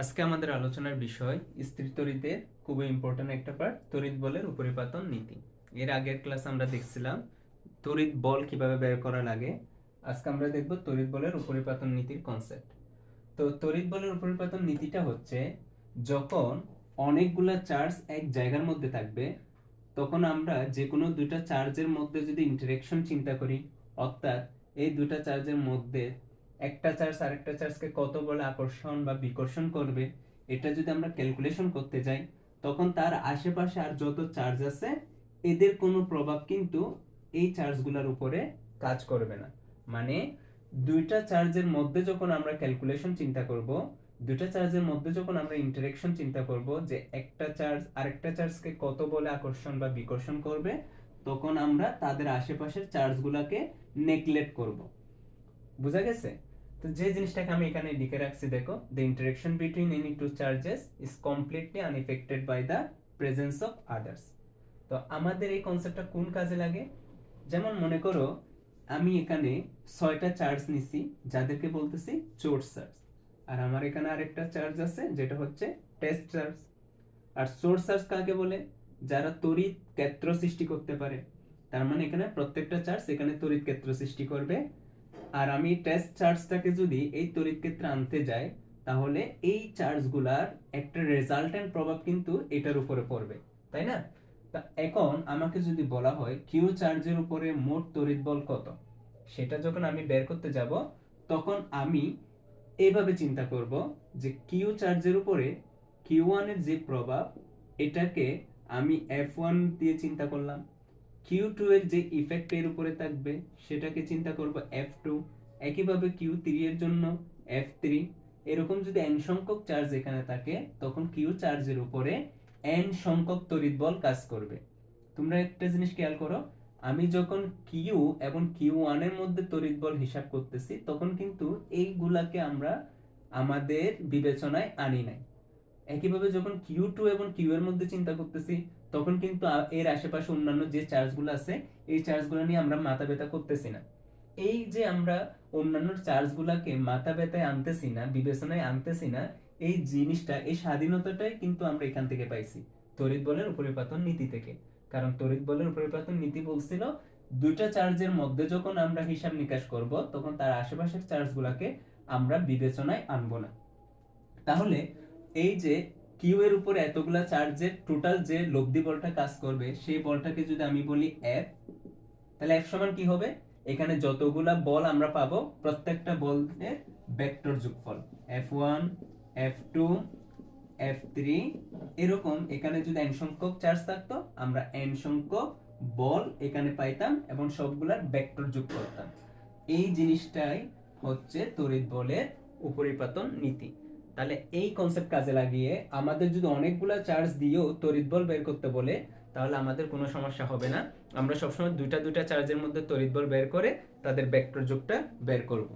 আজকে আমাদের আলোচনার বিষয় স্থির তড়িতের খুবই ইম্পর্টেন্ট একটা পার্ট, তড়িৎ বলের উপরিপাতন নীতি। এর আগের ক্লাস আমরা দেখছিলাম তড়িৎ বল কিভাবে বের করা লাগে। আজকে আমরা দেখব তড়িৎ বলের উপরিপাতন নীতির কনসেপ্ট। তো তড়িৎ বলের উপরিপাতন নীতিটা হচ্ছে, যখন অনেকগুলা চার্জ এক জায়গার মধ্যে থাকবে তখন আমরা যে কোনো দুইটা চার্জের মধ্যে যদি ইন্টারেকশন চিন্তা করি, অর্থাৎ এই দুটা চার্জের মধ্যে একটা চার্জ আরেকটা চার্জকে কত বলে আকর্ষণ বা বিকর্ষণ করবে, এটা যদি আমরা ক্যালকুলেশন করতে যাই, তখন তার আশেপাশে আর যত চার্জ আছে এদের কোনো প্রভাব কিন্তু এই চার্জগুলোর উপরে কাজ করবে না। মানে দুইটা চার্জের মধ্যে যখন আমরা ক্যালকুলেশন চিন্তা করব, দুইটা চার্জের মধ্যে যখন আমরা ইন্টারেকশন চিন্তা করব যে একটা চার্জ আরেকটা চার্জকে কত বলে আকর্ষণ বা বিকর্ষণ করবে, তখন আমরা তাদের আশেপাশের চার্জগুলোকে নেগলেক্ট করব। বুঝা গেছে? তো যে জিনিসটাকে আমি এখানে লিখে রাখছি দেখো, the interaction between any two charges is completely unaffected by the presence of others. তো আমাদের এই কনসেপ্টটা কোন কাজে লাগে? যেমন মনে করো আমি এখানে 6টা চার্জ নিছি, যাদেরকে বলতেছি সোর্স চার্জ, আর আমার এখানে আরেকটা চার্জ আছে যেটা হচ্ছে টেস্ট চার্জ। আর সোর্স চার্জ কাকে বলে? যারা তড়িৎ ক্ষেত্র সৃষ্টি করতে পারে। তার মানে এখানে প্রত্যেকটা চার্জ এখানে তড়িৎ ক্ষেত্র সৃষ্টি করবে। আর আমি টেস্ট চার্জটাকে যদি এই তড়িৎ ক্ষেত্রে আনতে যাই, তাহলে এই চার্জগুলার একটা রেজাল্টেন্ট প্রভাব কিন্তু এটার উপরে পড়বে, তাই না? তা এখন আমাকে যদি বলা হয় কিউ চার্জের উপরে মোট তড়িৎ বল কত, সেটা যখন আমি বের করতে যাব, তখন আমি এইভাবে চিন্তা করব যে কিউ চার্জের উপরে কিউ ওয়ানের যে প্রভাব, এটাকে আমি এফ ওয়ান দিয়ে চিন্তা করলাম। কিউ টু এর যে ইফেক্ট এর উপরে থাকবে সেটাকে চিন্তা করব এফ টু। একইভাবে কিউ থ্রি এর জন্য এফ থ্রি। এরকম যদি এন সংখ্যক চার্জ এখানে থাকে, তখন কিউ চার্জের উপরে এন সংখ্যক তড়িৎ বল কাজ করবে। তোমরা একটা জিনিস খেয়াল করো, আমি যখন কিউ এবং কিউ ওয়ান এর মধ্যে তড়িৎ বল হিসাব করতেছি, তখন কিন্তু এইগুলাকে আমরা আমাদের বিবেচনায় আনি নাই। একইভাবে যখন কিউ টু এবং কিউ এর মধ্যে চিন্তা করতেছি, তখন কিন্তু এর আশেপাশে অন্যান্য যে চার্জগুলো আছে এই চার্জগুলো নিয়ে আমরা মাথা ব্যথা করতেছি না। এই যে আমরা অন্যান্য চার্জগুলোকে মাথা ব্যথায় আনতেছি না, বিবেচনায় আনতেছি না, এই জিনিসটা, এই স্বাধীনতাটাই কিন্তু আমরা এখান থেকে পাইছি, তড়িৎ বলের উপরিপাতন নীতি থেকে। কারণ তড়িৎ বলের উপরিপাতন নীতি বলছিল দুইটা চার্জের মধ্যে যখন আমরা হিসাব নিকাশ করব, তখন তার আশেপাশের চার্জগুলোকে আমরা বিবেচনায় আনবো না। তাহলে এই যে কিউ এর উপরে এতগুলা চার্জের টোটাল যে লব্ধি বলটা কাজ করবে, সেই বলটাকে যদি আমি বলি এফ, তাহলে এফ সমান কি হবে? এখানে যতগুলা বল আমরা পাবো প্রত্যেকটা বলের ভেক্টর যোগফল, F one, F two, F three, এরকম। এখানে যদি এন সংখ্যক চার্জ থাকতো, আমরা এন সংখ্যক বল এখানে পাইতাম এবং সবগুলার ভেক্টর যোগ করতাম। এই জিনিসটাই হচ্ছে তড়িৎ বলের উপরিপাতন নীতি। তাহলে এই কনসেপ্ট কাজে লাগিয়ে আমাদের যদি অনেকগুলা চার্জ দিয়েও তড়িৎ বল বের করতে বলে, তাহলে আমাদের কোনো সমস্যা হবে না। আমরা সবসময় দুইটা দুইটা চার্জের মধ্যে তড়িৎ বল বের করে তাদের ভেক্টর যোগটা বের করব।